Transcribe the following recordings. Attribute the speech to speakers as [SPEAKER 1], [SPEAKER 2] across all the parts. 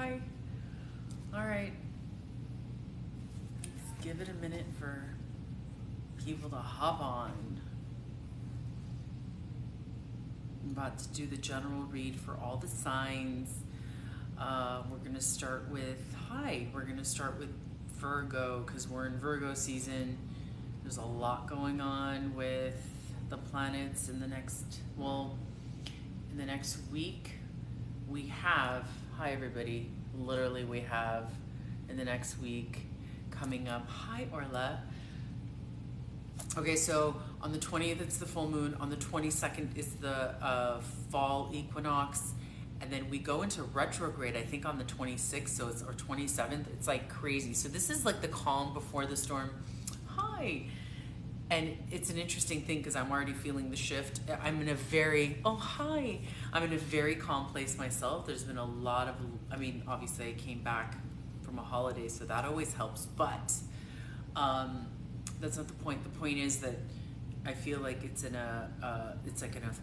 [SPEAKER 1] Hi. All right. Let's give it a minute for people to hop on. I'm about to do the general read for all the signs. We're going to start with, we're going to start with Virgo because we're in Virgo season. There's a lot going on with the planets in the next week. We have, hi everybody, literally we have in the next week coming up, hi Orla. Okay, so on the 20th it's the full moon, on the 22nd is the fall equinox, and then we go into retrograde, I think on the 26th, so it's, or 27th, it's like crazy. So this is like the calm before the storm. Hi. And it's an interesting thing because I'm already feeling the shift. I'm in a very, I'm in a very calm place myself. There's been a lot of, obviously I came back from a holiday, so that always helps, but that's not the point. The point is that I feel like it's in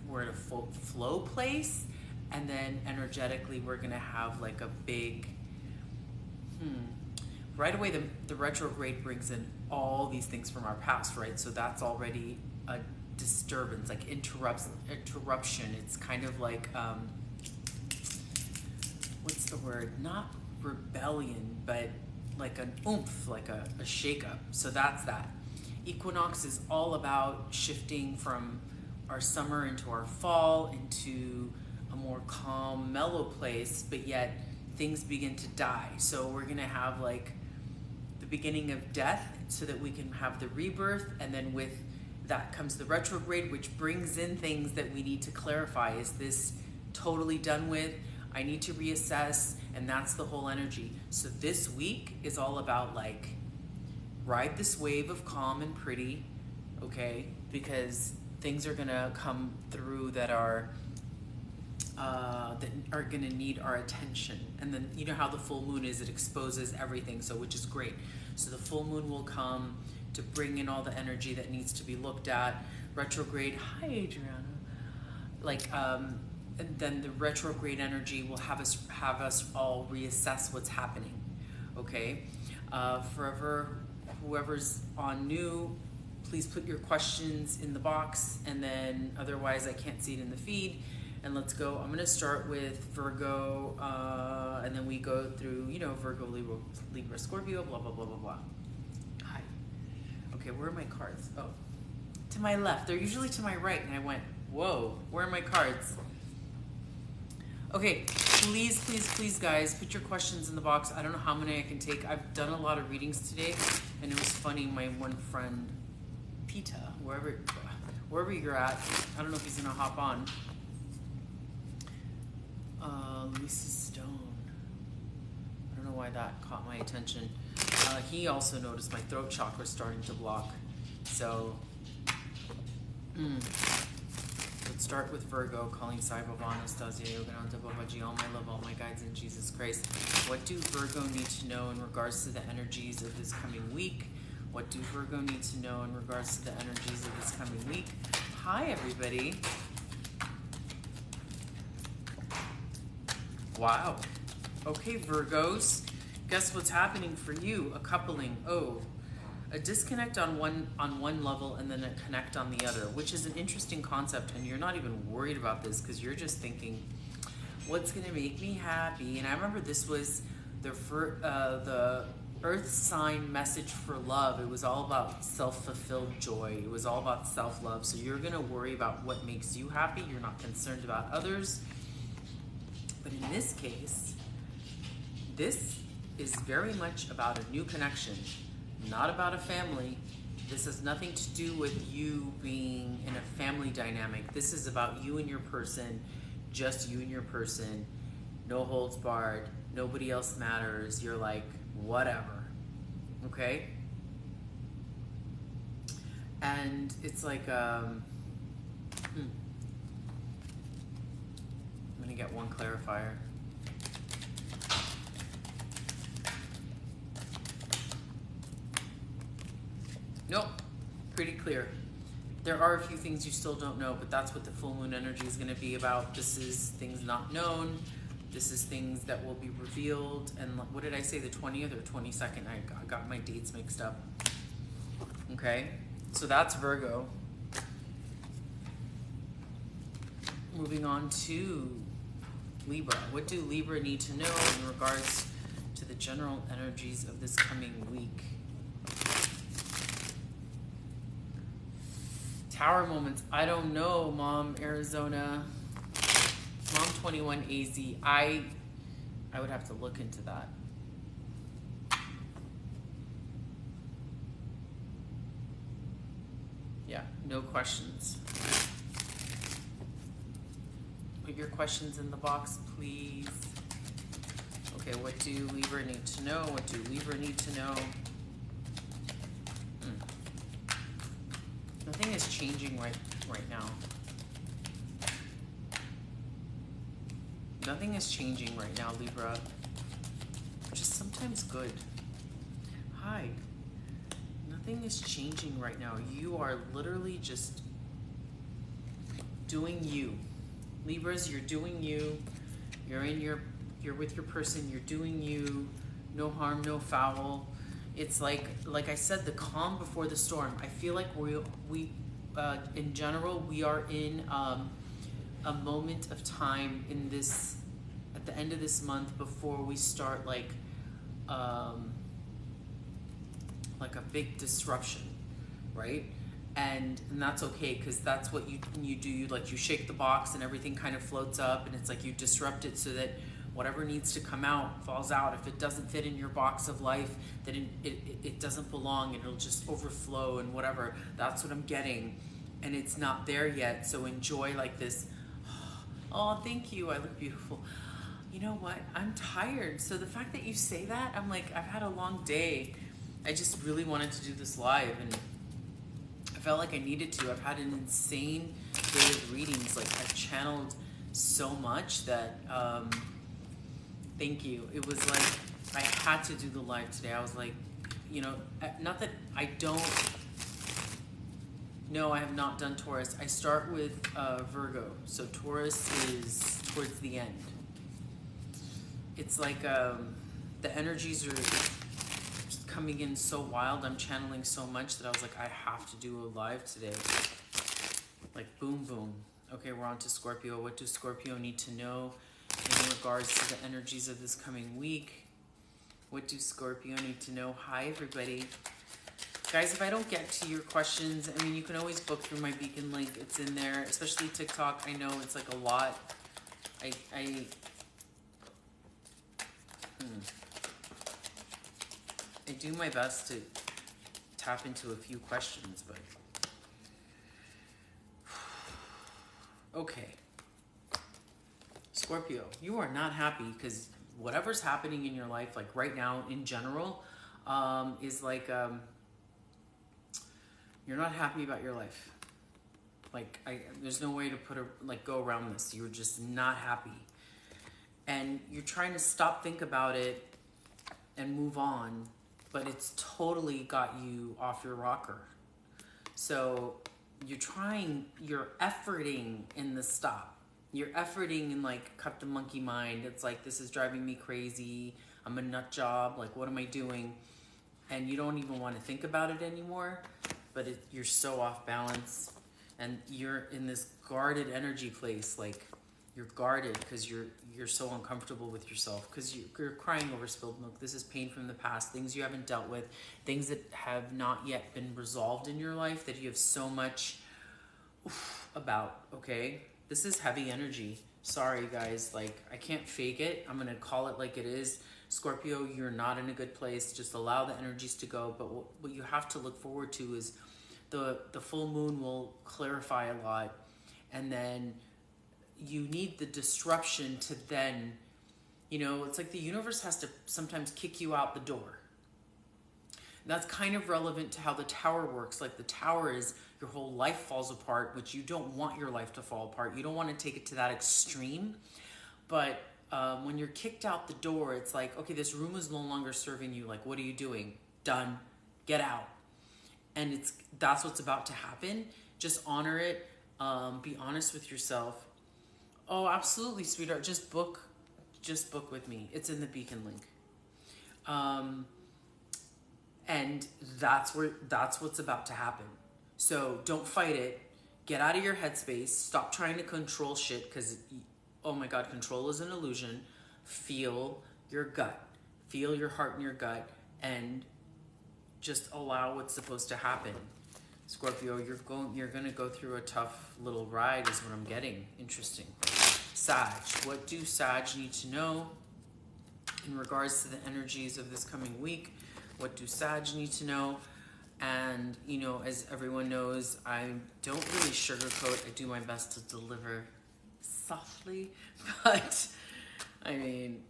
[SPEAKER 1] we're in a full flow place, and then energetically we're gonna have like a big, right away the retrograde brings in all these things from our past, right? So that's already a disturbance, like interruption. It's kind of like, what's the word? Not rebellion, but like an oomph, like a shake-up. So that's that. Equinox is all about shifting from our summer into our fall, into a more calm, mellow place, but yet things begin to die. So we're gonna have like the beginning of death so that we can have the rebirth, and then with that comes the retrograde, which brings in things that we need to clarify. Is this totally done with? I need to reassess, and that's the whole energy. So this week is all about like, ride this wave of calm and pretty, okay? Because things are gonna come through that are gonna need our attention. And then you know how the full moon is, it exposes everything, so which is great. So the full moon will come to bring in all the energy that needs to be looked at. Retrograde, hi Adriana. And then the retrograde energy will have us all reassess what's happening, okay? Whoever's on new, please put your questions in the box, and then otherwise I can't see it in the feed. And let's go. I'm gonna start with Virgo, and then we go through, Virgo, Libra, Scorpio, blah, blah, blah, blah, blah. Hi. Okay, where are my cards? Oh, to my left. They're usually to my right, and I went, whoa, where are my cards? Okay, please, guys, put your questions in the box. I don't know how many I can take. I've done a lot of readings today, and it was funny, my one friend, Pita, wherever you're at, I don't know if he's gonna hop on. Lisa Stone. I don't know why that caught my attention. He also noticed my throat chakra starting to block. So, let's start with Virgo, calling Sai Baba, Anastasia, Yogananda, Babaji, all my love, all my guides in Jesus Christ. What do Virgo need to know in regards to the energies of this coming week? What do Virgo need to know in regards to the energies of this coming week? Hi, everybody. Wow. Okay, Virgos, guess what's happening for you? A coupling. Oh, a disconnect on one level and then a connect on the other, which is an interesting concept, and you're not even worried about this because you're just thinking, what's gonna make me happy? And I remember this was the Earth sign message for love. It was all about self-fulfilled joy. It was all about self-love. So you're gonna worry about what makes you happy. You're not concerned about others. But in this case, this is very much about a new connection, not about a family. This has nothing to do with you being in a family dynamic. This is about you and your person, just you and your person, no holds barred, nobody else matters. You're like, whatever, okay? And it's like, I'm gonna get one clarifier. Nope, pretty clear. There are a few things you still don't know, but that's what the full moon energy is gonna be about. This is things not known, This is things that will be revealed. And what did I say, the 20th or 22nd? I got my dates mixed up. Okay, so that's Virgo. Moving on to Libra. What do Libra need to know in regards to the general energies of this coming week? Tower moments. I don't know, Mom Arizona. Mom 21 AZ. I would have to look into that. Yeah, no questions. Put your questions in the box, please. Okay, what do Libra need to know? What do Libra need to know? Nothing is changing right now. Nothing is changing right now, Libra. Which is sometimes good. Hi. Nothing is changing right now. You are literally just doing you. Libras, you're doing you. You're with your person, you're doing you. No harm, no foul. It's like I said, the calm before the storm. I feel like we in general, we are in a moment of time in this, at the end of this month, before we start like a big disruption, right? And that's okay, because that's what you do. You shake the box and everything kind of floats up, and it's like you disrupt it so that whatever needs to come out falls out. If it doesn't fit in your box of life, then it doesn't belong, and it'll just overflow and whatever. That's what I'm getting, and it's not there yet. So enjoy like this. Oh, thank you. I look beautiful. You know what? I'm tired. So the fact that you say that, I'm like, I've had a long day. I just really wanted to do this live, and I felt like I needed to. I've had an insane day of readings. Like, I've channeled so much that, thank you. It was like, I had to do the live today. I was like, you know, not that I don't, no, I have not done Taurus. I start with Virgo. So Taurus is towards the end. It's like the energies are just coming in so wild. I'm channeling so much that I was like, I have to do a live today. Like, boom, boom. Okay, we're on to Scorpio. What does Scorpio need to know in regards to the energies of this coming week? What do Scorpio need to know? Hi, everybody. Guys, if I don't get to your questions, I mean, you can always book through my Beacon link. It's in there, especially TikTok. I know it's like a lot. I do my best to tap into a few questions, but okay. Scorpio, you are not happy because whatever's happening in your life, like right now in general, is like you're not happy about your life. Like, there's no way to go around this. You're just not happy, and you're trying to think about it and move on, but it's totally got you off your rocker. So you're efforting in the stop. You're efforting in like cut the monkey mind. It's like, this is driving me crazy. I'm a nut job. Like, what am I doing? And you don't even want to think about it anymore, but you're so off balance, and you're in this guarded energy place. Like, you're guarded because you're so uncomfortable with yourself, because you're crying over spilled milk. This is pain from the past, things you haven't dealt with, things that have not yet been resolved in your life that you have so much about, okay? This is heavy energy. Sorry, guys. Like, I can't fake it. I'm going to call it like it is. Scorpio, you're not in a good place. Just allow the energies to go. But what you have to look forward to is the full moon will clarify a lot. And then you need the disruption to then, you know, it's like the universe has to sometimes kick you out the door. That's kind of relevant to how the tower works. Like, the tower is your whole life falls apart, which you don't want your life to fall apart. You don't want to take it to that extreme. But when you're kicked out the door, it's like, okay, this room is no longer serving you. Like, what are you doing? Done. Get out. And that's what's about to happen. Just honor it. Be honest with yourself. Oh, absolutely, sweetheart. Just book just book with me. It's in the Beacon link. And that's what's about to happen. So don't fight it. Get out of your headspace. Stop trying to control shit, because, oh my God, control is an illusion. Feel your gut. Feel your heart in your gut, and just allow what's supposed to happen. Scorpio, you're gonna go through a tough little ride is what I'm getting. Interesting. Sag, what do Sag need to know in regards to the energies of this coming week? What do Sag need to know? And, you know, as everyone knows, I don't really sugarcoat. I do my best to deliver softly, but I mean,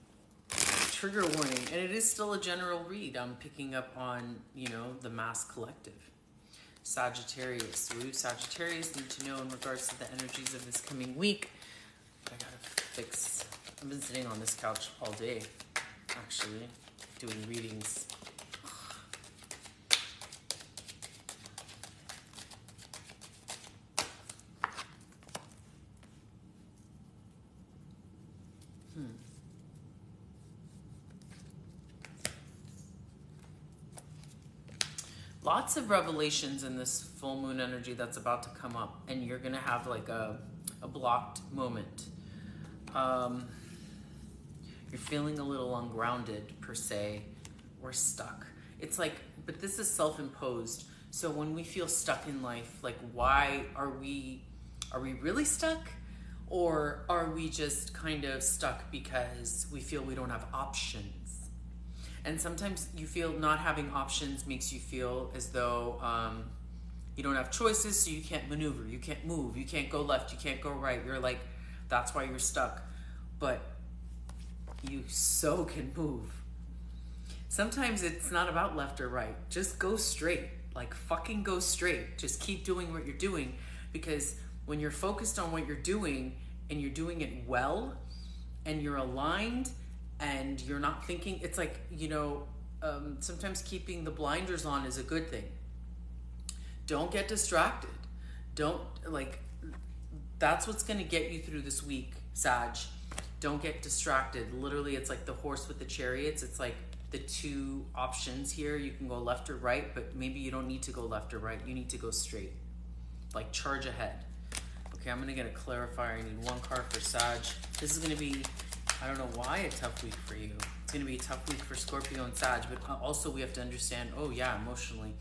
[SPEAKER 1] trigger warning. And it is still a general read. I'm picking up on, you know, the mass collective. Sagittarius. What do Sagittarius need to know in regards to the energies of this coming week? I gotta fix. I've been sitting on this couch all day, actually, doing readings. Lots of revelations in this full moon energy that's about to come up, and you're gonna have like a blocked moment. You're feeling a little ungrounded per se, or stuck. It's like, but this is self-imposed. So when we feel stuck in life, like, why are we really stuck? Or are we just kind of stuck because we feel we don't have options? And sometimes you feel not having options makes you feel as though you don't have choices, so you can't maneuver, you can't move, you can't go left, you can't go right. You're like, that's why you're stuck. But you so can move. Sometimes it's not about left or right. Just go straight. Like, fucking go straight. Just keep doing what you're doing, because when you're focused on what you're doing and you're doing it well and you're aligned and you're not thinking, it's like, you know, sometimes keeping the blinders on is a good thing. Don't get distracted. Don't, like, that's what's going to get you through this week, Sag. Don't get distracted. Literally, it's like the horse with the chariots. It's like the two options here. You can go left or right, but maybe you don't need to go left or right. You need to go straight. Like, charge ahead. Okay, I'm going to get a clarifier. I need one card for Sag. This is going to be, I don't know why, a tough week for you. It's going to be a tough week for Scorpio and Sag, but also we have to understand, oh yeah, emotionally.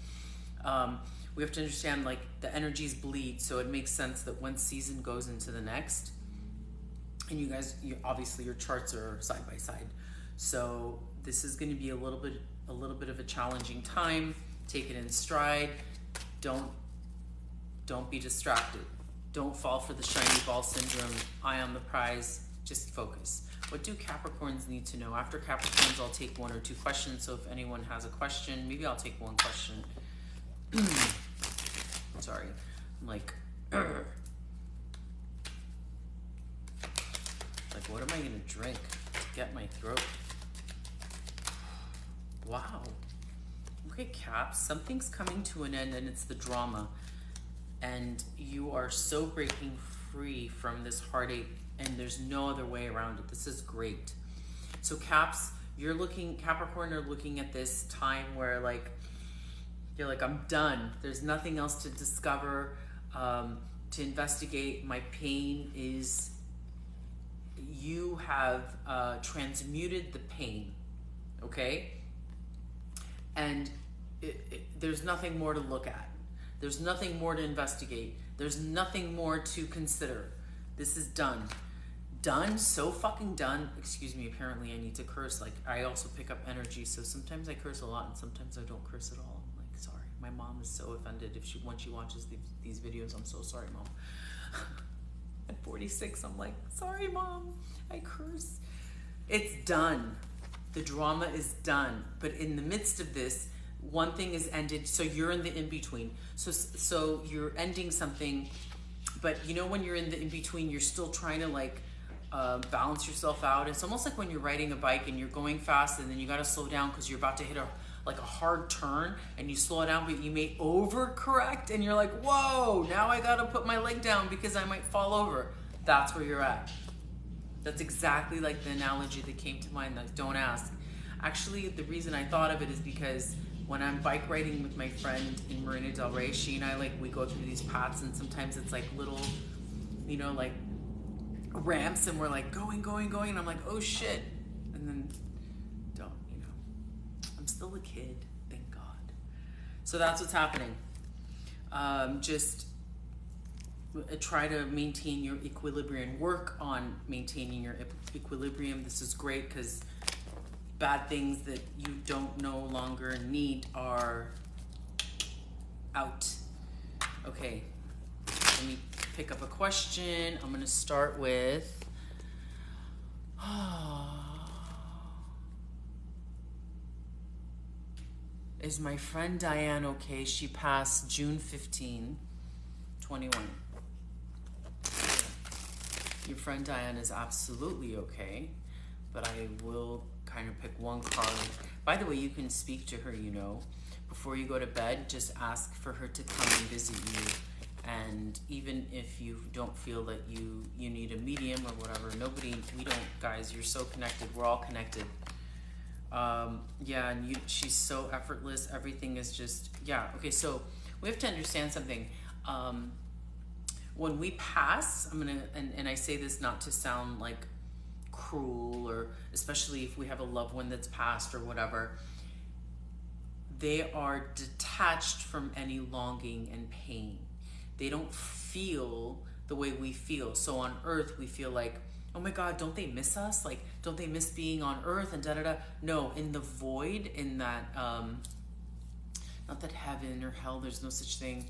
[SPEAKER 1] We have to understand, like, the energies bleed, so it makes sense that one season goes into the next. And you guys, obviously your charts are side by side. So this is going to be a little bit of a challenging time. Take it in stride. Don't be distracted. Don't fall for the shiny ball syndrome. Eye on the prize. Just focus. What do Capricorns need to know? After Capricorns, I'll take one or two questions. So if anyone has a question, maybe I'll take one question. Sorry. I'm like, what am I going to drink to get my throat? Wow. Okay, Caps, something's coming to an end, and it's the drama. And you are so breaking free from this heartache, and there's no other way around it. This is great. So Caps, Capricorn are looking at this time where, like, you're like, I'm done. There's nothing else to discover, to investigate. My pain is, you have transmuted the pain, okay? And there's nothing more to look at. There's nothing more to investigate. There's nothing more to consider. This is done. Done, so fucking done. Excuse me, apparently I need to curse. Like, I also pick up energy, so sometimes I curse a lot and sometimes I don't curse at all. I'm like, sorry. My mom is so offended when she watches these videos. I'm so sorry, Mom. At 46, I'm like, sorry, Mom, I curse. It's done. The drama is done. But in the midst of this, one thing is ended, so you're in the in-between. So you're ending something, but you know when you're in the in-between, you're still trying to, like, balance yourself out. It's almost like when you're riding a bike and you're going fast and then you got to slow down because you're about to hit a hard turn, and you slow down, but you may overcorrect and you're like, whoa, now I got to put my leg down because I might fall over. That's where you're at. That's exactly like the analogy that came to mind, like don't ask. Actually, the reason I thought of it is because when I'm bike riding with my friend in Marina Del Rey, she and I, like, we go through these paths, and sometimes it's like little, like ramps, and we're like going, and I'm like, oh shit. And then don't, I'm still a kid, thank God. So that's what's happening. Just try to maintain your equilibrium. Work on maintaining your equilibrium. This is great because bad things that you don't no longer need are out. Okay, let me pick up a question. I'm going to start with is my friend Diane okay? She passed June 15, 21. Your friend Diane is absolutely okay, but I will kind of pick one card. By the way, you can speak to her, before you go to bed. Just ask for her to come and visit you. And even if you don't feel that you need a medium or whatever, we don't, guys, you're so connected. We're all connected. Yeah, and she's so effortless. Everything is just, yeah. Okay, so we have to understand something. When we pass, and I say this not to sound like cruel, or especially if we have a loved one that's passed or whatever, they are detached from any longing and pain. They don't feel the way we feel. So on earth, we feel like, oh my God, don't they miss us? Like, don't they miss being on earth and da-da-da? No, in the void, in that, not that heaven or hell, there's no such thing.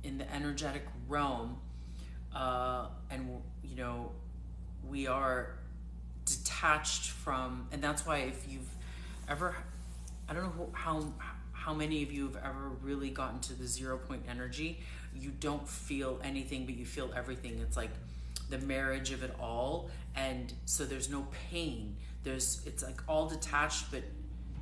[SPEAKER 1] In the energetic realm, and we are detached from, and that's why if you've ever, I don't know how many of you have ever really gotten to the 0 point energy. You don't feel anything, but you feel everything. It's like the marriage of it all, and so there's no pain. It's like all detached, but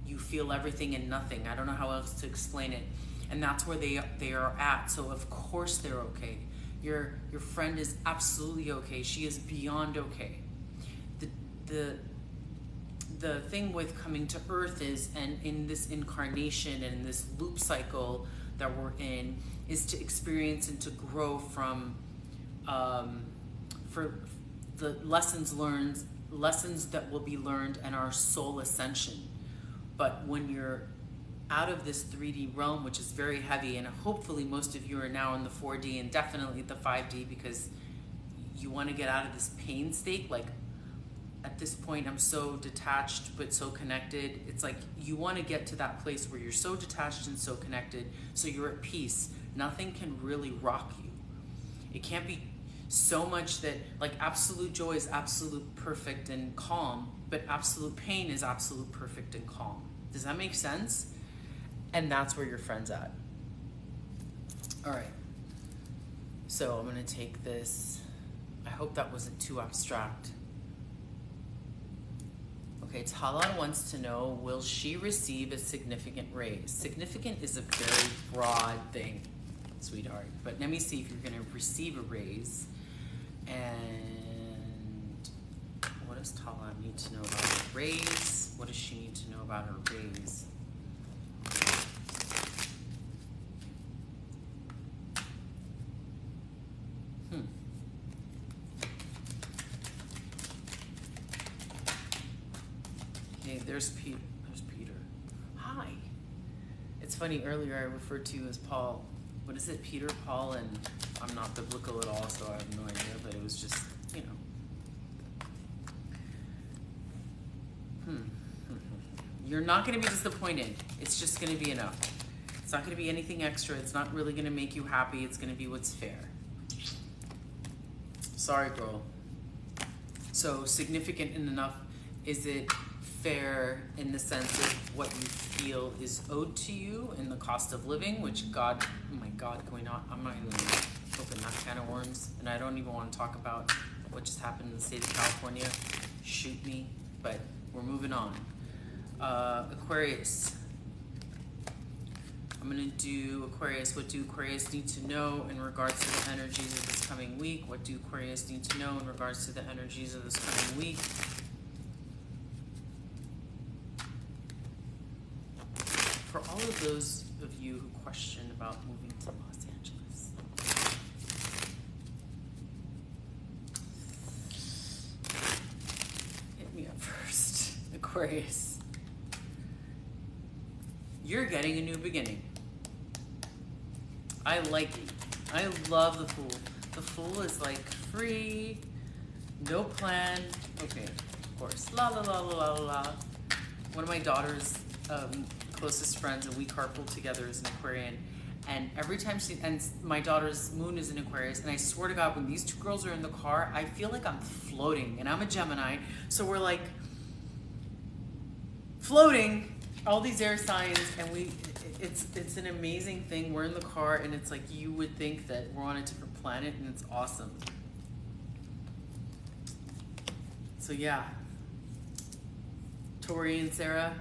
[SPEAKER 1] you feel everything and nothing. I don't know how else to explain it. And that's where they are at. So of course they're okay. Your friend is absolutely okay. She is beyond okay. The thing with coming to Earth is, and in this incarnation and in this loop cycle that we're in, is to experience and to grow from, for the lessons that will be learned, and our soul ascension. But when you're out of this 3D realm, which is very heavy, and hopefully most of you are now in the 4D and definitely the 5D, because you want to get out of this pain state. Like, at this point, I'm so detached but so connected. It's like you want to get to that place where you're so detached and so connected, so you're at peace. Nothing can really rock you. It can't be so much that, like, absolute joy is absolute, perfect, and calm, but absolute pain is absolute, perfect, and calm. Does that make sense? And that's where your friend's at. All right. So I'm going to take this. I hope that wasn't too abstract. Okay, Talan wants to know, will she receive a significant raise? Significant is a very broad thing, sweetheart. But let me see if you're going to receive a raise. And what does Talan need to know about her raise? What does she need to know about her raise? Okay, there's Peter. Hi. It's funny, earlier I referred to you as Paul. What is it, Peter, Paul? And I'm not biblical at all, so I have no idea, but it was just, You're not going to be disappointed. It's just going to be enough. It's not going to be anything extra. It's not really going to make you happy. It's going to be what's fair. Sorry, girl. So, significant enough. Is it fair in the sense of what you feel is owed to you in the cost of living, which God, oh my God, can we not, I'm not even going to open that can of worms, and I don't even want to talk about what just happened in the state of California. Shoot me, but we're moving on. Aquarius. I'm going to do Aquarius. What do Aquarius need to know in regards to the energies of this coming week? What do Aquarius need to know in regards to the energies of this coming week? For all of those of you who question about moving to Los Angeles, hit me up first, Aquarius. You're getting a new beginning. I like it. I love the Fool. The Fool is like free, no plan. Okay, of course. La la la la la la. One of my daughter's closest friends, and we carpool together, is an Aquarian. And every time my daughter's moon is in Aquarius, and I swear to God, when these two girls are in the car, I feel like I'm floating. And I'm a Gemini, so we're like floating, all these air signs, and it's an amazing thing. We're in the car, and it's like you would think that we're on a different planet, and it's awesome. So yeah, Tori and Sarah,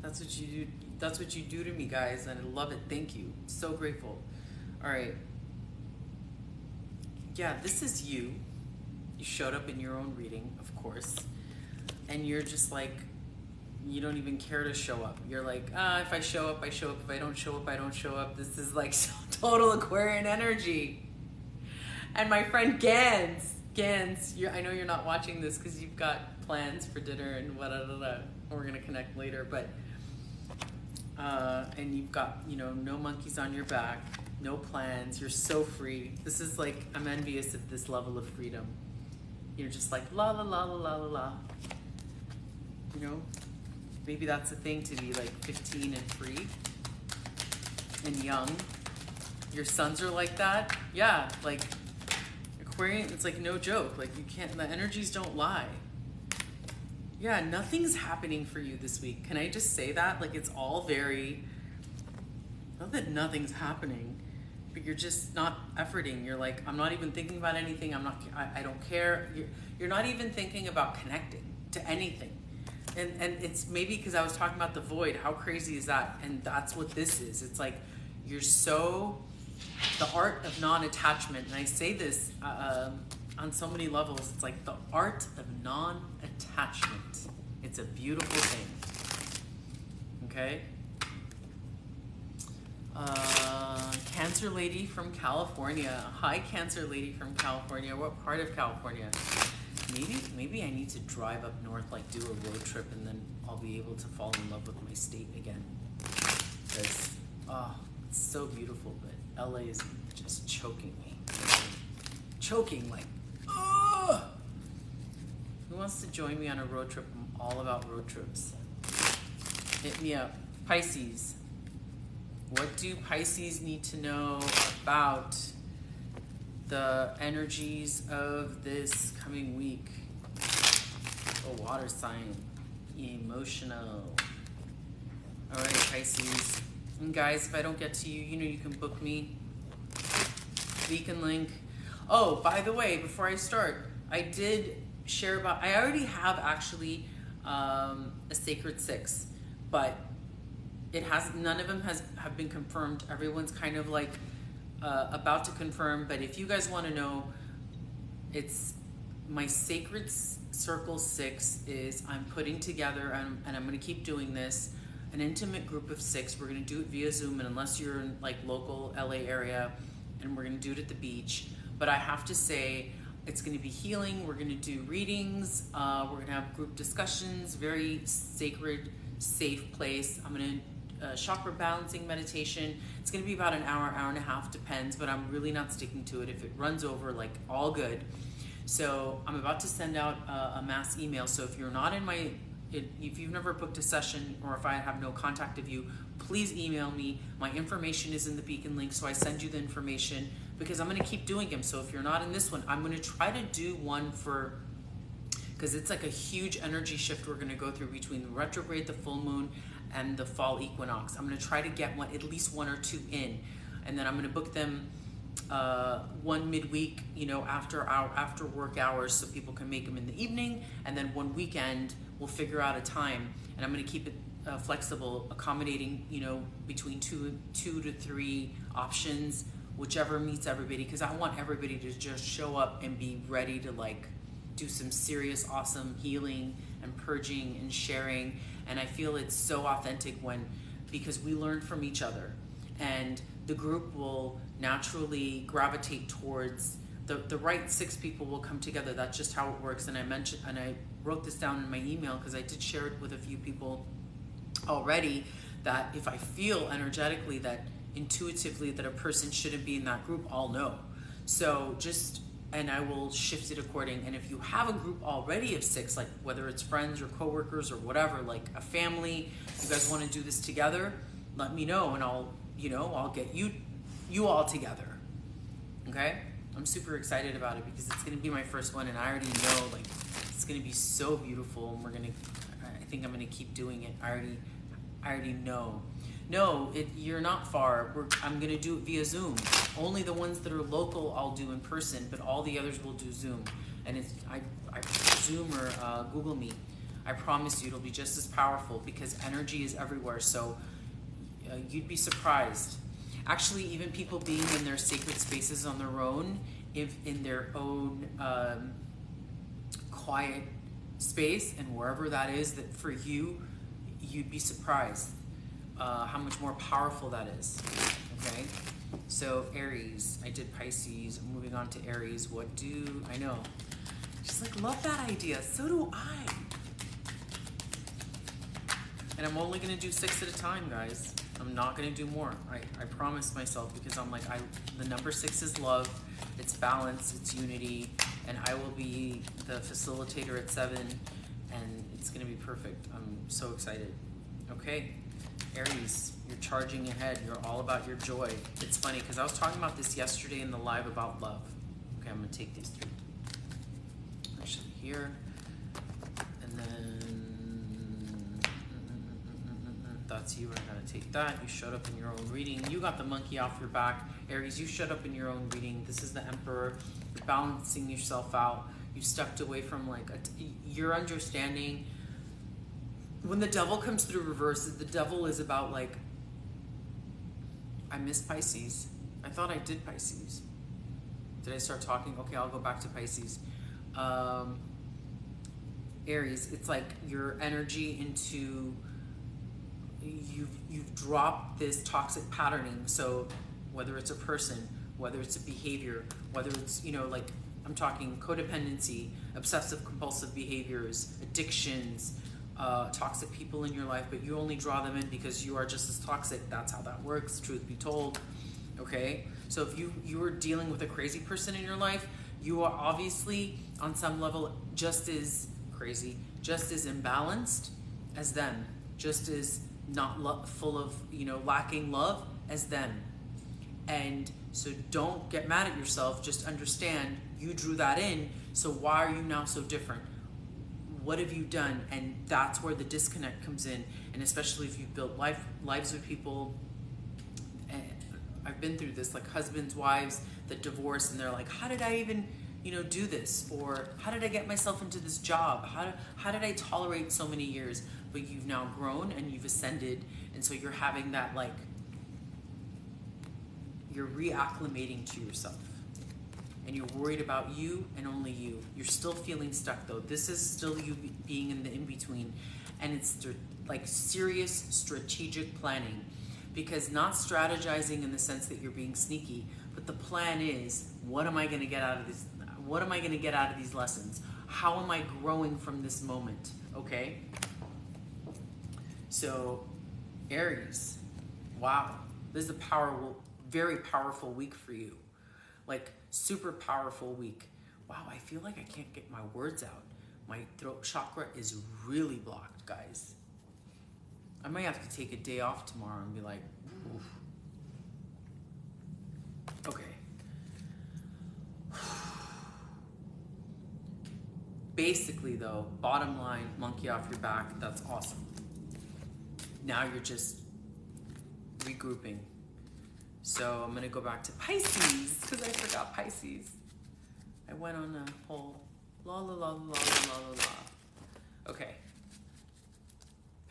[SPEAKER 1] that's what you do. That's what you do to me, guys, and I love it. Thank you. So grateful. All right. Yeah, this is you. You showed up in your own reading, of course, and you're just like, you don't even care to show up. You're like, if I show up, I show up. If I don't show up, I don't show up. This is like total Aquarian energy. And my friend Gans, I know you're not watching this because you've got plans for dinner and whatever. We're going to connect later, but and you've got, no monkeys on your back, no plans. You're so free. This is like, I'm envious of this level of freedom. You're just like, la, la, la, la, la, la, la. Maybe that's the thing, to be like 15 and free and young. Your sons are like that. Yeah, like Aquarian, it's like no joke. Like you can't, the energies don't lie. Yeah, nothing's happening for you this week. Can I just say that? Like it's all very, not that nothing's happening, but you're just not efforting. You're like, I'm not even thinking about anything. I don't care. You're not even thinking about connecting to anything. And it's maybe because I was talking about the void. How crazy is that? And that's what this is. It's like you're so, the art of non-attachment. And I say this on so many levels. It's like the art of non-attachment. It's a beautiful thing. Okay? Cancer lady from California. Hi, Cancer lady from California. What part of California? Maybe I need to drive up north, like do a road trip, and then I'll be able to fall in love with my state again. Because, it's so beautiful, but LA is just choking me. Choking, like, Who wants to join me on a road trip? I'm all about road trips. Hit me up. Pisces. What do Pisces need to know about the energies of this coming week? A water sign, emotional. All right, Pisces. And guys, if I don't get to you, you can book me. Beacon link. Oh, by the way, before I start, I did share about, I already have actually a Sacred Six, but none of them have been confirmed. Everyone's kind of like about to confirm, but if you guys want to know, it's my Sacred Circle 6 is I'm putting together, and I'm going to keep doing this, an intimate group of 6. We're going to do it via Zoom, and unless you're in like local LA area, and we're going to do it at the beach. But I have to say, it's going to be healing. We're going to do readings. We're going to have group discussions, very sacred, safe place. I'm going to chakra balancing meditation. It's going to be about an hour and a half, depends, but I'm really not sticking to it. If it runs over, like, all good. So I'm about to send out a mass email. So if you're not in if you've never booked a session, or if I have no contact of you, please email me. My information is in the Beacon link, so I send you the information, because I'm going to keep doing them. So if you're not in this one, I'm going to try to do one because it's like a huge energy shift we're going to go through between the retrograde, the full moon, and the fall equinox. I'm going to try to get at least 1 or 2 in, and then I'm going to book them one midweek, after work hours, so people can make them in the evening, and then one weekend we'll figure out a time, and I'm going to keep it flexible, accommodating, you know, between two to three options, whichever meets everybody, because I want everybody to just show up and be ready to like do some serious, awesome healing and purging and sharing. And I feel it's so authentic because we learn from each other, and the group will naturally gravitate towards the right 6 people will come together. That's just how it works. And I wrote this down in my email because I did share it with a few people already, that if I feel energetically that intuitively that a person shouldn't be in that group, I'll know. So and I will shift it according. And if you have a group already of 6, like whether it's friends or coworkers or whatever, like a family, you guys want to do this together, let me know, and I'll get you all together. Okay? I'm super excited about it because it's going to be my first one, and I already know like it's going to be so beautiful, and I think I'm going to keep doing it. I already know. No, you're not far. I'm going to do it via Zoom. Only the ones that are local I'll do in person, but all the others will do Zoom. And I Zoom or Google Meet. I promise you it'll be just as powerful because energy is everywhere. So you'd be surprised. Actually, even people being in their sacred spaces on their own, if in their own quiet space, and wherever that is, that for you, you'd be surprised how much more powerful that is. Okay, so Aries, I did Pisces. Moving on to Aries, I know? She's like, love that idea. So do I. And I'm only gonna do 6 at a time, guys. I'm not gonna do more. I promise myself, because I'm like, the number 6 is love, it's balance, it's unity, and I will be the facilitator at 7, and it's gonna be perfect. I'm so excited. Okay, Aries, you're charging ahead. You're all about your joy. It's funny because I was talking about this yesterday in the live about love. Okay, I'm gonna take these 3. Actually here, and then that's you. I'm gonna take that. You showed up in your own reading. You got the monkey off your back. Aries, you showed up in your own reading. This is the Emperor. You're balancing yourself out. You stepped away from like your understanding. When the devil comes through reverse, the devil is about like, I miss Pisces. I thought I did Pisces. Did I start talking? Okay, I'll go back to Pisces. Aries, it's like your energy into, you've dropped this toxic patterning. So whether it's a person, whether it's a behavior, whether it's, like I'm talking codependency, obsessive compulsive behaviors, addictions, toxic people in your life, but you only draw them in because you are just as toxic. That's how that works, truth be told. Okay, so if you are dealing with a crazy person in your life, you are obviously on some level just as crazy, just as imbalanced as them, just as not full of lacking love as them. And so don't get mad at yourself. Just understand you drew that in, so why are you now so different? What have you done? And that's where the disconnect comes in. And especially if you've built lives with people, and I've been through this, like husbands, wives that divorce, and they're like, how did I even, do this? Or how did I get myself into this job? How did I tolerate so many years? But you've now grown and you've ascended. And so you're having that, like, you're reacclimating to yourself. And you're worried about you and only you. You're still feeling stuck though. This is still you being in the in-between. And it's like serious strategic planning. Because not strategizing in the sense that you're being sneaky, but the plan is, what am I gonna get out of this? What am I gonna get out of these lessons? How am I growing from this moment? Okay? So, Aries, wow. This is a very powerful week for you. Like, super powerful week. Wow, I feel like I can't get my words out. My throat chakra is really blocked, guys. I might have to take a day off tomorrow and be like, oof. Okay. Basically though, bottom line, monkey off your back, that's awesome. Now you're just regrouping. So I'm gonna go back to Pisces because I forgot Pisces. I went on a whole la la la la la la la la. Okay.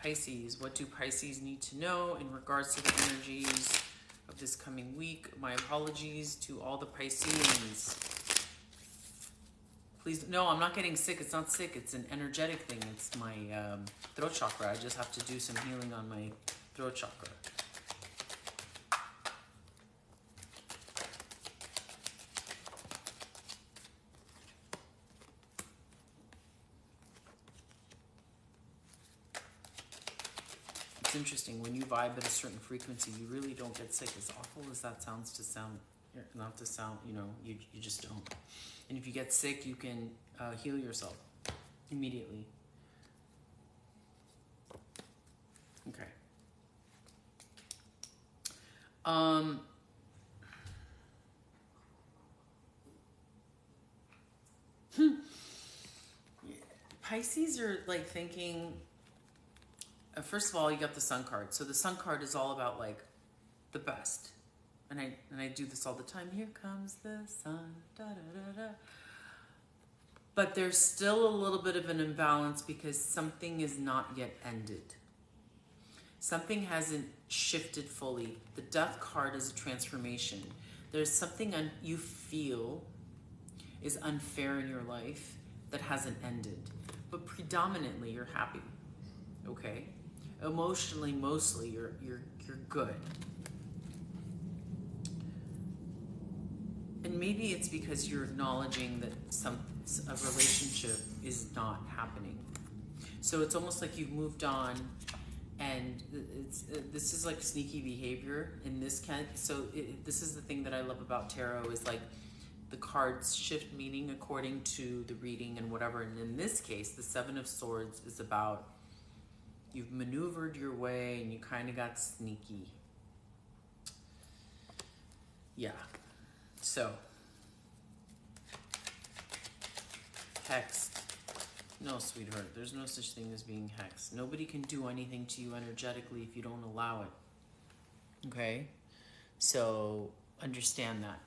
[SPEAKER 1] Pisces, what do Pisces need to know in regards to the energies of this coming week? My apologies to all the Pisceans. Please, no, I'm not getting sick. It's not sick. It's an energetic thing. It's my throat chakra. I just have to do some healing on my throat chakra. It's interesting. When you vibe at a certain frequency, you really don't get sick. As awful as that sounds to sound, not to sound, you know, you just don't. And if you get sick, you can heal yourself immediately. Okay. Pisces are like thinking, first of all, you got the Sun card. So the Sun card is all about like the best. And I do this all the time. Here comes the sun, da da da da. But there's still a little bit of an imbalance because something is not yet ended. Something hasn't shifted fully. The Death card is a transformation. There's something you feel is unfair in your life that hasn't ended. But predominantly, you're happy. Okay? Emotionally, mostly, you're good. And maybe it's because you're acknowledging that a relationship is not happening. So it's almost like you've moved on, and this is like sneaky behavior in this kind. So this is the thing that I love about tarot is like the cards shift meaning according to the reading and whatever. And in this case, the Seven of Swords is about you've maneuvered your way and you kind of got sneaky. Yeah. So, hexed. No, sweetheart, there's no such thing as being hexed. Nobody can do anything to you energetically if you don't allow it. Okay? So, understand that.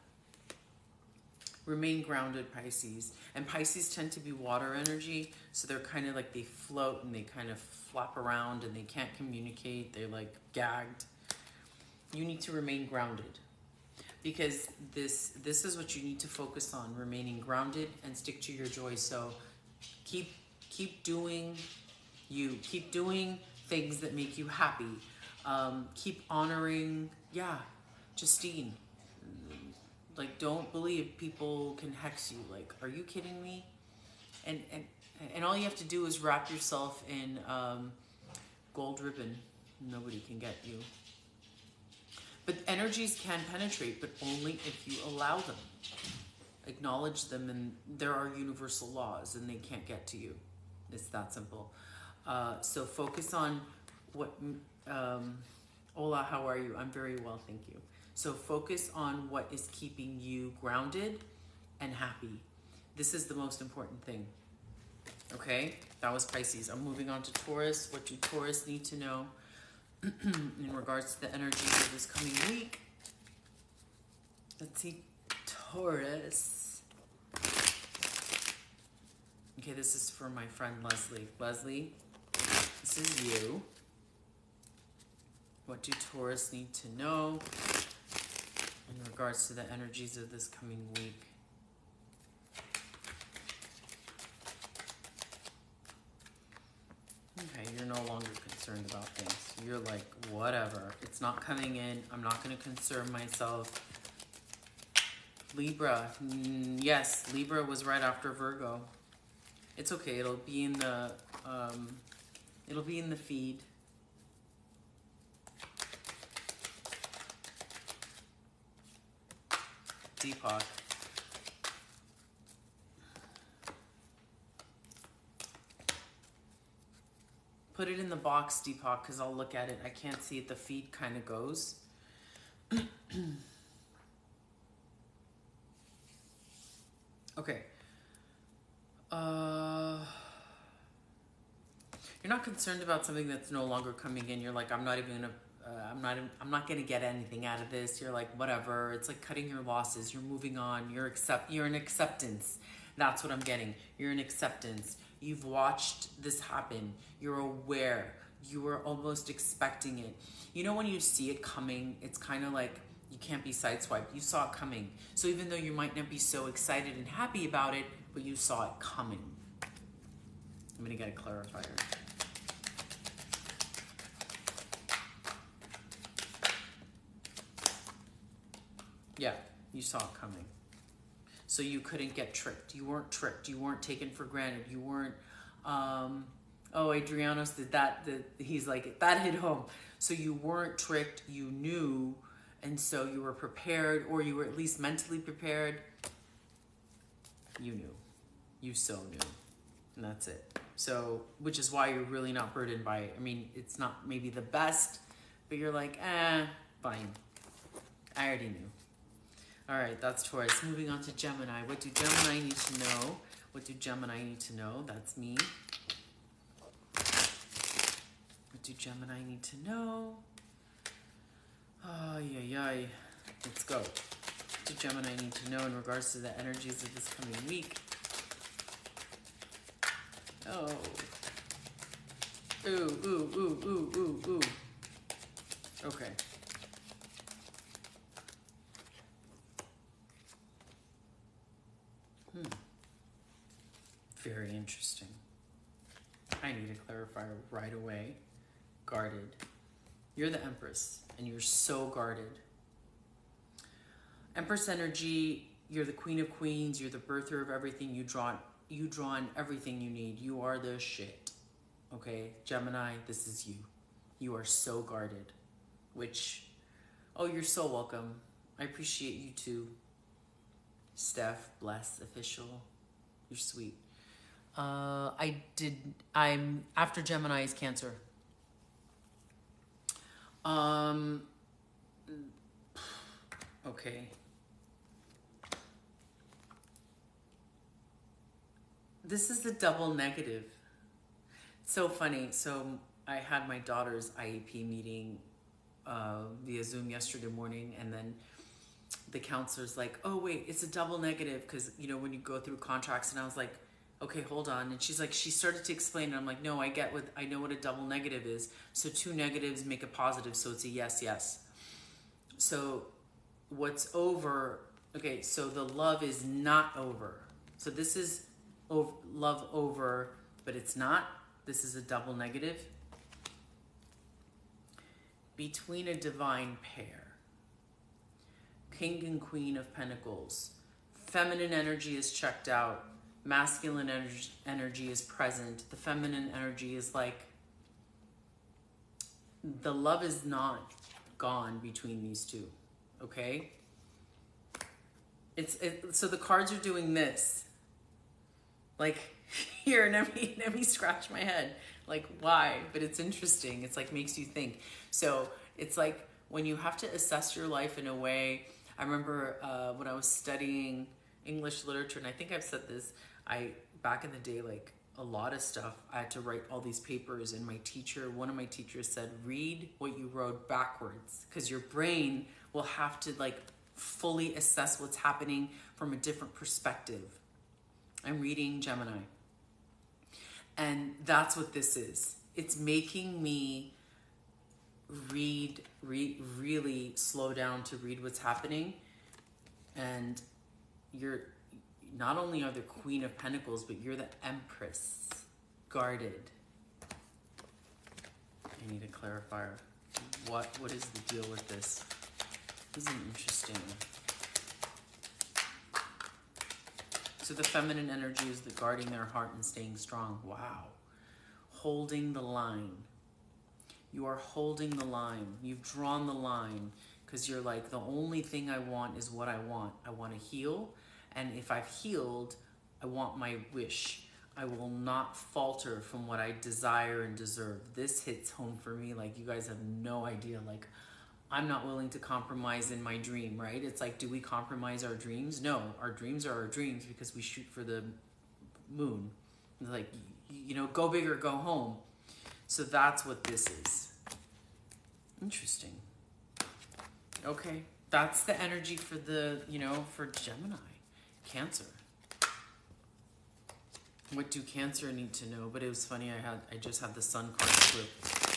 [SPEAKER 1] Remain grounded, Pisces. And Pisces tend to be water energy, so they're kind of like they float and they kind of flop around and they can't communicate. They're like gagged. You need to remain grounded. Because this is what you need to focus on, remaining grounded and stick to your joy. So keep doing you. Keep doing things that make you happy. Keep honoring, Justine. Like, don't believe people can hex you. Like, are you kidding me? And all you have to do is wrap yourself in gold ribbon. Nobody can get you. But energies can penetrate, but only if you allow them. Acknowledge them, and there are universal laws, and they can't get to you. It's that simple. So focus on what... Hola, how are you? I'm very well, thank you. So focus on what is keeping you grounded and happy. This is the most important thing. Okay? That was Pisces. I'm moving on to Taurus. What do Taurus need to know in regards to the energies of this coming week? Let's see, Taurus. Okay, this is for my friend Leslie. Leslie, this is you. What do Taurus need to know in regards to the energies of this coming week? Okay, you're no longer concerned about things. You're like, whatever. It's not coming in. I'm not going to concern myself. Libra. Yes, Libra was right after Virgo. It's okay. It'll be in the feed. Deepak. Put it in the box, Deepak, because I'll look at it. I can't see it. The feed kind of goes. Okay. You're not concerned about something that's no longer coming in. You're like, I'm not gonna get anything out of this. You're like, whatever. It's like cutting your losses. You're moving on. You're in acceptance. That's what I'm getting. You're in acceptance. You've watched this happen. You're aware. You were almost expecting it. You know, when you see it coming, it's kind of like you can't be sideswiped. You saw it coming. So even though you might not be so excited and happy about it, but you saw it coming. I'm going to get a clarifier. Yeah, you saw it coming. So you couldn't get tricked. You weren't tricked. You weren't taken for granted. You weren't, oh, Adrianos did that. He's like, that hit home. So you weren't tricked. You knew. And so you were prepared, or you were at least mentally prepared. You knew. You so knew. And that's it. So, which is why you're really not burdened by it. I mean, it's not maybe the best, but you're like, fine. I already knew. All right, that's Taurus. Moving on to Gemini. What do Gemini need to know? What do Gemini need to know? That's me. What do Gemini need to know? Ay. Let's go. What do Gemini need to know in regards to the energies of this coming week? Oh. Ooh. Okay. Very interesting. I need a clarifier right away. Guarded. You're the Empress, and you're so guarded. Empress energy, you're the Queen of Queens, you're the birther of everything. You draw in everything you need. You are the shit. Okay? Gemini, this is you. You are so guarded. Which, oh, you're so welcome. I appreciate you too. Steph, bless, official. You're sweet. I'm after Gemini is Cancer. Okay. This is the double negative. It's so funny. So I had my daughter's IEP meeting via Zoom yesterday morning, and then the counselor's like, oh wait, it's a double negative, because you know when you go through contracts, and I was like, okay, hold on. And she's like, she started to explain, and I'm like, no, I know what a double negative is. So two negatives make a positive, so it's a yes. So what's over, okay, so the love is not over. So this is love over, but it's not. This is a double negative. Between a divine pair. King and Queen of Pentacles. Feminine energy is checked out. Masculine energy is present. The feminine energy is like, the love is not gone between these two, okay? So the cards are doing this. Like, here, let me scratch my head. Like, why? But it's interesting. It's like, makes you think. So it's like, when you have to assess your life in a way, I remember when I was studying English literature, and I think I've said this, back in the day, like a lot of stuff, I had to write all these papers, and one of my teachers said, read what you wrote backwards, because your brain will have to like fully assess what's happening from a different perspective. I'm reading Gemini. And that's what this is. It's making me really slow down to read what's happening. And you're not only are the Queen of Pentacles, but you're the Empress, guarded. I need a clarifier. What is the deal with this? This is interesting. So the feminine energy is the guarding their heart and staying strong. Wow. Holding the line. You are holding the line. You've drawn the line, because you're like, the only thing I want is what I want. I want to heal. And if I've healed, I want my wish. I will not falter from what I desire and deserve. This hits home for me like you guys have no idea. Like, I'm not willing to compromise in my dream, right? It's like, do we compromise our dreams? No, our dreams are our dreams, because we shoot for the moon. It's like, you know, go big or go home. So that's what this is. Interesting. Okay, that's the energy for the, for Gemini. Cancer. What do Cancer need to know? But it was funny, I just had the Sun card flip.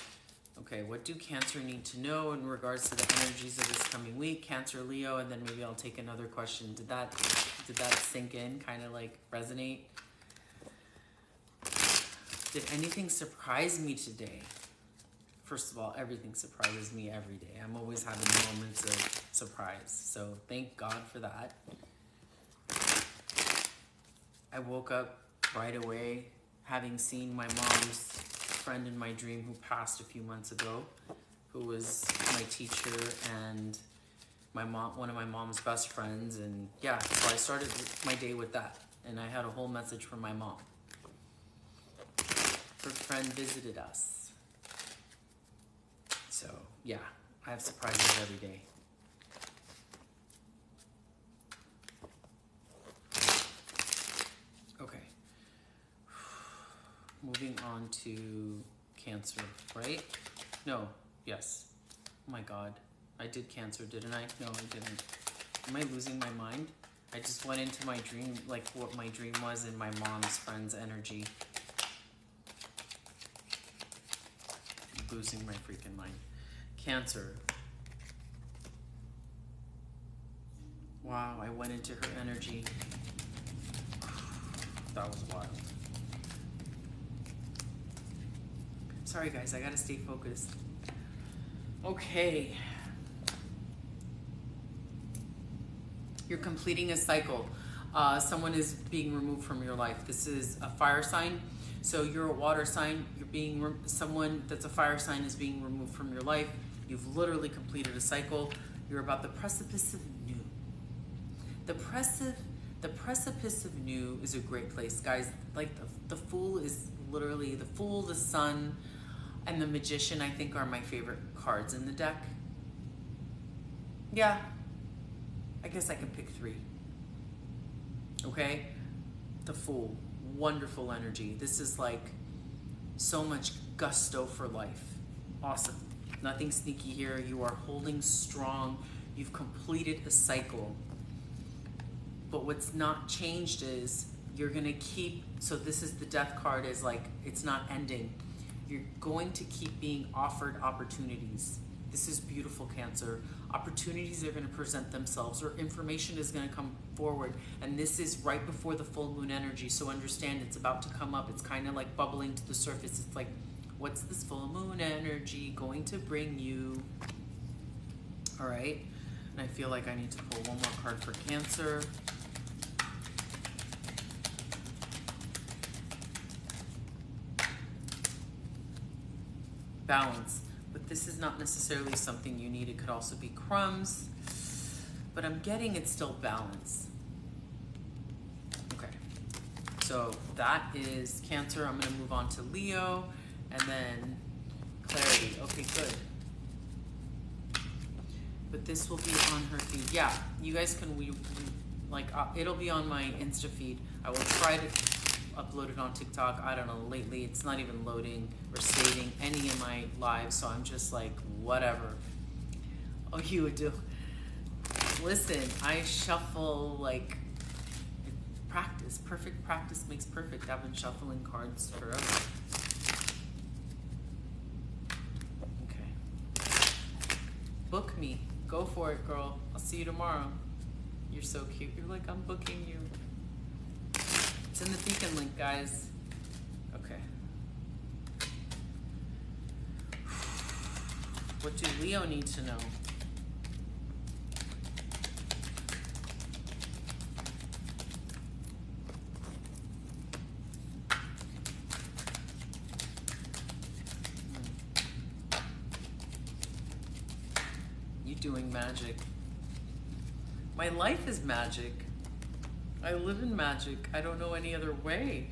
[SPEAKER 1] Okay, what do Cancer need to know in regards to the energies of this coming week? Cancer, Leo, and then maybe I'll take another question. Did that sink in, kind of like resonate? Did anything surprise me today? First of all, everything surprises me every day. I'm always having moments of surprise. So thank God for that. I woke up right away having seen my mom's friend in my dream who passed a few months ago, who was my teacher and one of my mom's best friends. And yeah, so I started my day with that. And I had a whole message from my mom. Her friend visited us. So, yeah, I have surprises every day. Okay. Moving on to Cancer, right? No, yes. Oh my God. I did Cancer, didn't I? No, I didn't. Am I losing my mind? I just went into my dream, like what my dream was in my mom's friend's energy. Losing my freaking mind. Cancer. Wow, I went into her energy. That was wild. Sorry guys, I gotta stay focused. Okay. You're completing a cycle. Someone is being removed from your life. This is a fire sign. So you're a water sign. Someone that's a fire sign is being removed from your life. You've literally completed a cycle. You're about the precipice of new. The precipice of new is a great place, guys. Like the Fool is literally the Fool, the Sun, and the Magician. I think are my favorite cards in the deck. Yeah, I guess I can pick 3. Okay, the Fool, wonderful energy. This is like so much gusto for life. Awesome. Nothing sneaky here. You are holding strong. You've completed a cycle. But what's not changed is you're going to keep, so this is the Death card, is like it's not ending. You're going to keep being offered opportunities. This is beautiful, Cancer. Opportunities are going to present themselves, or information is going to come forward. And this is right before the full moon energy. So understand it's about to come up. It's kind of like bubbling to the surface. It's like, what's this full moon energy going to bring you? All right. And I feel like I need to pull one more card for Cancer. Balance. But this is not necessarily something you need. It could also be crumbs. But I'm getting it's still balance. Okay. So that is Cancer. I'm going to move on to Leo. And then Clarity. Okay, good. But this will be on her feed. Yeah, you guys can, it'll be on my Insta feed. I will try to upload it on TikTok. I don't know, lately it's not even loading or saving any of my lives, so I'm just like, whatever. Oh, you would do. Listen, I shuffle like practice. Perfect practice makes perfect. I've been shuffling cards forever. Okay. Book me. Go for it, girl. I'll see you tomorrow. You're so cute. You're like, I'm booking you. It's in the beacon link, guys. Okay. What do Leo need to know? You doing magic. My life is magic. I live in magic. I don't know any other way.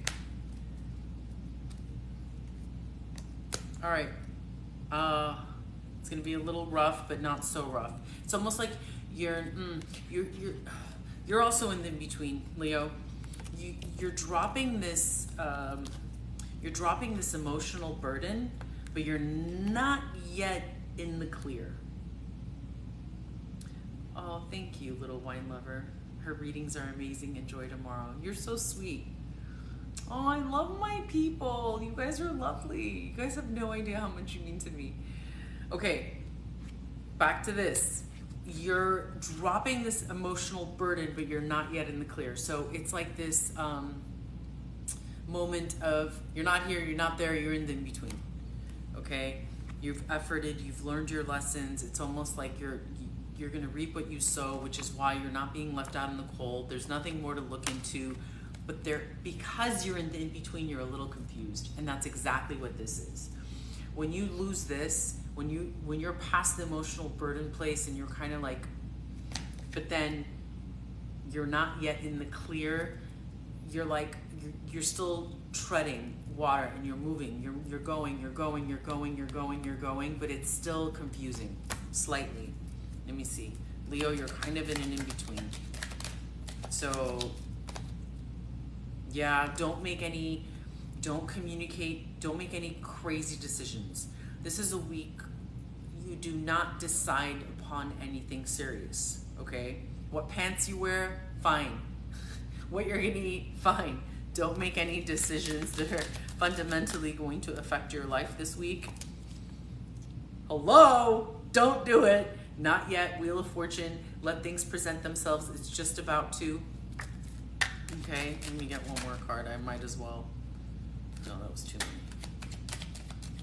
[SPEAKER 1] All right. It's gonna be a little rough, but not so rough. It's almost like you're also in the between, Leo. You're dropping this emotional burden, but you're not yet in the clear. Oh, thank you, little wine lover. Her readings are amazing. Enjoy tomorrow. You're so sweet. Oh, I love my people. You guys are lovely. You guys have no idea how much you mean to me. Okay, back to this. You're dropping this emotional burden, but you're not yet in the clear. So it's like this moment of you're not here, you're not there, you're in the in-between. Okay? You've efforted, you've learned your lessons. It's almost like you're going to reap what you sow, which is why you're not being left out in the cold. There's nothing more to look into. But because you're in the in-between, you're a little confused. And that's exactly what this is. When you lose this, when you're past the emotional burden place and you're kind of like, but then you're not yet in the clear, you're like, you're still treading water and you're moving, you're going, but it's still confusing, slightly. Let me see. Leo, you're kind of in an in-between. So, yeah, don't make any crazy decisions. This is a week you do not decide upon anything serious, okay? What pants you wear, fine. What you're gonna eat, fine. Don't make any decisions that are fundamentally going to affect your life this week. Hello? Don't do it. Not yet. Wheel of Fortune. Let things present themselves. It's just about to. Okay, let me get one more card. I might as well. No, that was too many.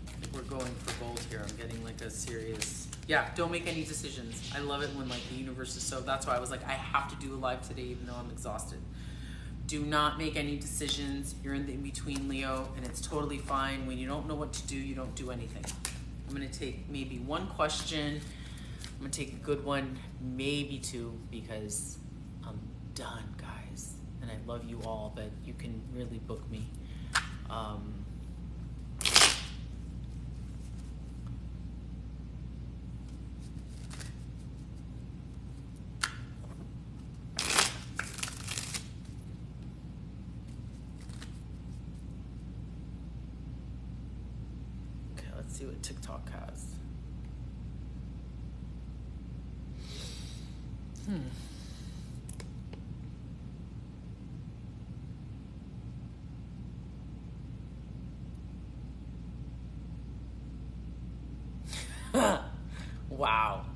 [SPEAKER 1] I think we're going for gold here. I'm getting like a serious... Yeah, don't make any decisions. I love it when like the universe is so... That's why I was like, I have to do a live today even though I'm exhausted. Do not make any decisions. You're in the in-between, Leo, and it's totally fine. When you don't know what to do, you don't do anything. I'm going to take maybe one question. I'm going to take a good one, maybe two, because I'm done, guys. And I love you all, but you can really book me. Let's see what TikTok has. Wow.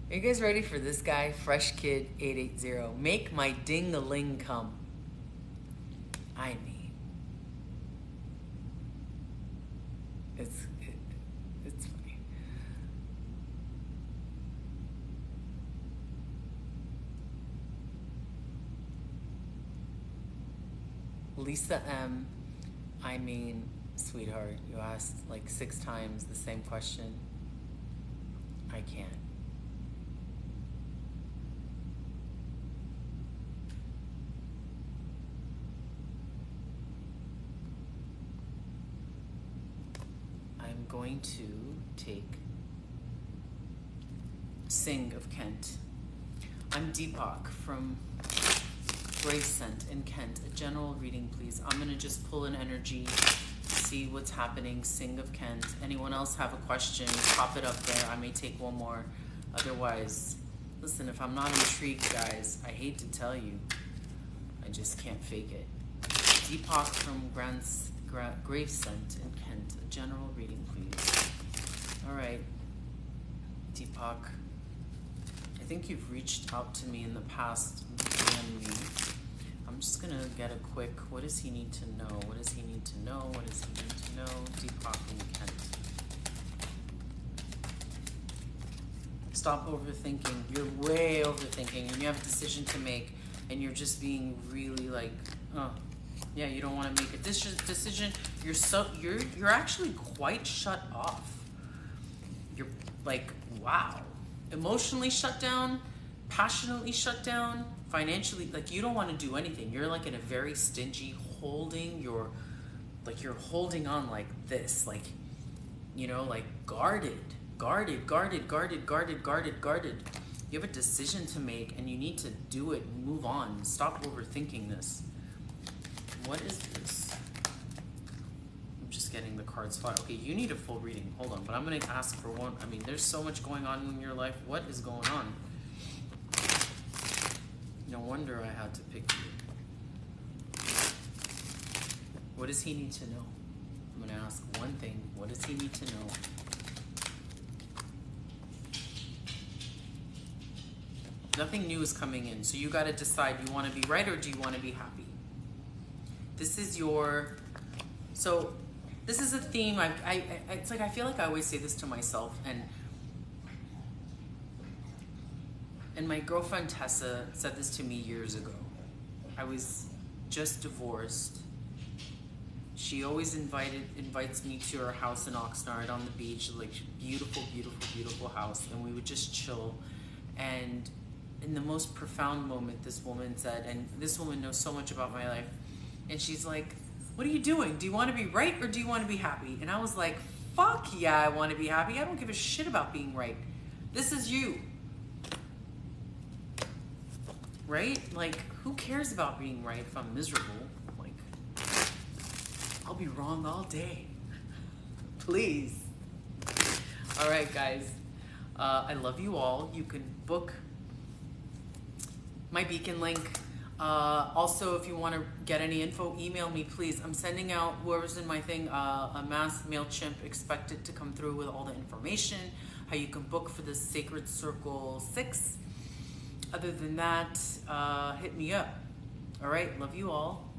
[SPEAKER 1] Are you guys ready for this guy? Fresh Kid 880. Make my ding-a-ling come. I mean, it's funny. Lisa M. I mean, sweetheart, you asked like 6 times the same question. I can't. I'm going to take Sing of Kent. I'm Deepak from Gravescent in Kent. A general reading, please. I'm going to just pull an energy, see what's happening. Sing of Kent. Anyone else have a question? Pop it up there. I may take one more. Otherwise, listen, if I'm not intrigued, guys, I hate to tell you, I just can't fake it. Deepak from Gravescent in Kent. A general reading, please. All right. Deepak, I think you've reached out to me in the past. I'm just gonna get a quick, what does he need to know? What does he need to know? What does he need to know? Deepak in Kent. Stop overthinking. You're way overthinking and you have a decision to make and you're just being really like, oh, yeah, you don't want to make a decision. You're actually quite shut off. You're like, wow. Emotionally shut down, passionately shut down, financially, like you don't want to do anything. You're like in a very stingy holding, you're holding on like this, like, you know, like guarded. You have a decision to make and you need to do it and move on. Stop overthinking this. What is this? I'm just getting the cards flat. Okay, you need a full reading. Hold on, but I'm going to ask for one. I mean, there's so much going on in your life. What is going on? No wonder I had to pick you. What does he need to know? I'm going to ask one thing. What does he need to know? Nothing new is coming in. So you got to decide, you want to be right or do you want to be happy? This is your... So this is a theme. It's like I feel like I always say this to myself, and my girlfriend Tessa said this to me years ago. I was just divorced. She always invites me to her house in Oxnard on the beach, like beautiful, beautiful, beautiful house, and we would just chill. And in the most profound moment, this woman said, and this woman knows so much about my life, and she's like, what are you doing? Do you want to be right or do you want to be happy? And I was like, fuck yeah, I want to be happy. I don't give a shit about being right. This is you. Right? Like, who cares about being right if I'm miserable? Like, I'll be wrong all day. Please. All right, guys. I love you all. You can book my Beacon link. Also, if you want to get any info, email me, please. I'm sending out, whoever's in my thing, a mass MailChimp. Expect it to come through with all the information, how you can book for the Sacred Circle 6. Other than that, hit me up. All right, love you all.